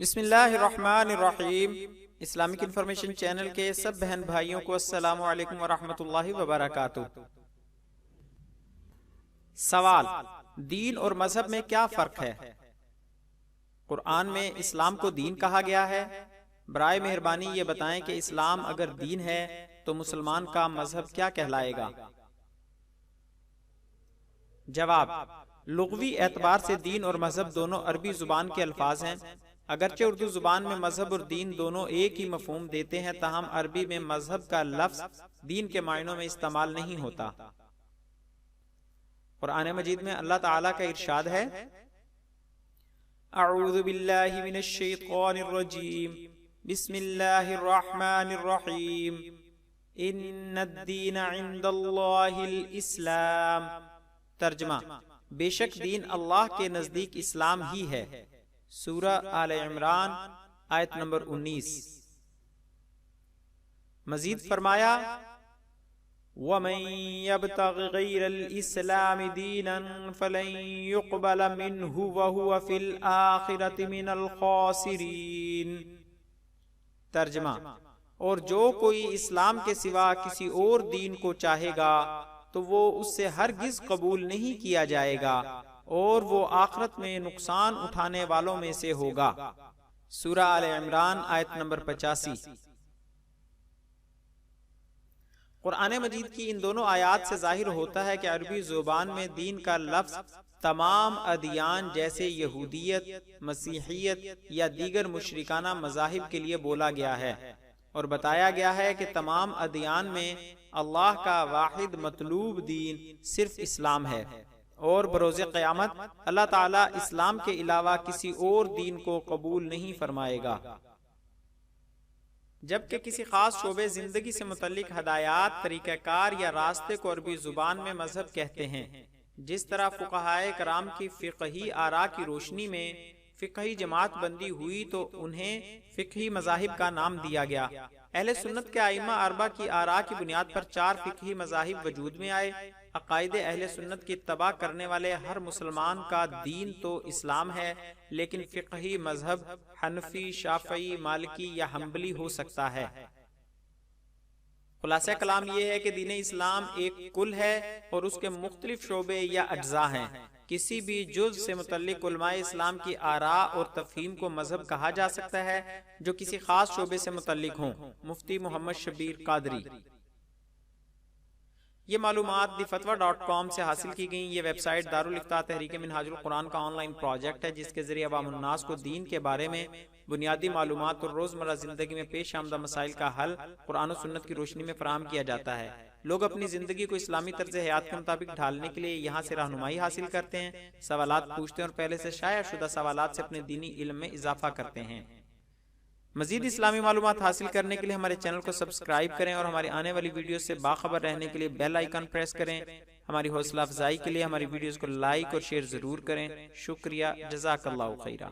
بسم اللہ الرحمن الرحیم۔ اسلامک انفارمیشن چینل کے سب بہن بھائیوں کو السلام علیکم ورحمۃ اللہ وبرکاتہ۔ سوال: دین اور مذہب میں کیا فرق ہے؟ قرآن میں اسلام کو دین کہا گیا ہے۔ برائے مہربانی یہ بتائیں کہ اسلام اگر دین ہے تو مسلمان کا مذہب کیا کہلائے گا؟ جواب: لغوی اعتبار سے دین اور مذہب دونوں عربی زبان کے الفاظ ہیں۔ اگرچہ اردو زبان میں مذہب اور دین دونوں ایک ہی مفہوم دیتے ہیں، تاہم عربی میں مذہب کا لفظ دین کے معنوں میں استعمال نہیں ہوتا۔ قرآن مجید میں اللہ تعالیٰ کا ارشاد ہے: اعوذ باللہ من الشیطان الرجیم، بسم اللہ الرحمن الرحیم، ان الدین عند اللہ الاسلام۔ ترجمہ: بے شک دین اللہ کے نزدیک اسلام ہی ہے۔ سورہ آل عمران آیت نمبر 19۔ مزید فرمایا: وَمَن يَبْتَغِ غَيْرَ الْإِسْلَامِ دِينًا فَلَن يُقْبَلَ مِنْهُ وَهُوَ فِي الْآخِرَةِ مِنَ الْخَاسِرِينَ۔ ترجمہ: اور جو کوئی اسلام کے سوا کسی اور دین کو چاہے گا تو وہ اس سے ہرگز قبول نہیں کیا جائے گا اور وہ آخرت میں نقصان اٹھانے والوں میں سے ہوگا۔ سورہ آل عمران آیت نمبر 85۔ قرآن مجید کی ان دونوں آیات سے ظاہر ہوتا ہے کہ عربی زبان میں دین کا لفظ تمام ادیان جیسے یہودیت، مسیحیت یا دیگر مشرکانہ مذاہب کے لیے بولا گیا ہے، اور بتایا گیا ہے کہ تمام ادیان میں اللہ کا واحد مطلوب دین صرف اسلام ہے، اور بروز قیامت اللہ تعالیٰ اسلام کے علاوہ کسی اور دین کو قبول نہیں فرمائے گا۔ جبکہ کسی خاص شعبے زندگی سے متعلق ہدایات، طریقہ کار یا راستے کو عربی زبان میں مذہب کہتے ہیں۔ جس طرح فقہائے کرام کی فقہی آراء کی روشنی میں فقہی جماعت بندی ہوئی تو انہیں فقہی مذاہب کا نام دیا گیا۔ اہل سنت کے ائمہ اربعہ کی آراء کی بنیاد پر 4 فقہی مذاہب وجود میں آئے۔ عقائد اہل سنت کی اتباع کرنے والے ہر مسلمان کا دین تو اسلام ہے، لیکن فقہی مذہب حنفی، شافعی، مالکی یا حنبلی ہو سکتا ہے۔ خلاصہ کلام یہ ہے کہ دین اسلام ایک کل ہے اور اس کے مختلف شعبے یا اجزاء ہیں۔ کسی بھی جز سے متعلق علماء اسلام کی آراء اور تفہیم کو مذہب کہا جا سکتا ہے جو کسی خاص شعبے سے متعلق ہوں۔ مفتی محمد شبیر قادری۔ یہ معلومات thefatwa.com سے حاصل کی گئیں۔ یہ ویب سائٹ دارالافتاء تحریک منہاج القرآن کا آن لائن پروجیکٹ ہے جس کے ذریعے عوام الناس کو دین کے بارے میں بنیادی معلومات اور روزمرہ زندگی میں پیش آمدہ مسائل کا حل قرآن و سنت کی روشنی میں فراہم کیا جاتا ہے۔ لوگ اپنی زندگی کو اسلامی طرز حیات کے مطابق ڈھالنے کے لیے یہاں سے رہنمائی حاصل کرتے ہیں، سوالات پوچھتے ہیں اور پہلے سے شائع شدہ سوالات سے اپنے دینی علم میں اضافہ کرتے ہیں۔ مزید اسلامی معلومات حاصل کرنے کے لیے ہمارے چینل کو سبسکرائب کریں اور ہماری آنے والی ویڈیوز سے باخبر رہنے کے لیے بیل آئیکن پریس کریں۔ ہماری حوصلہ افزائی کے لیے ہماری ویڈیوز کو لائک اور شیئر ضرور کریں۔ شکریہ، جزاک اللہ خیرہ۔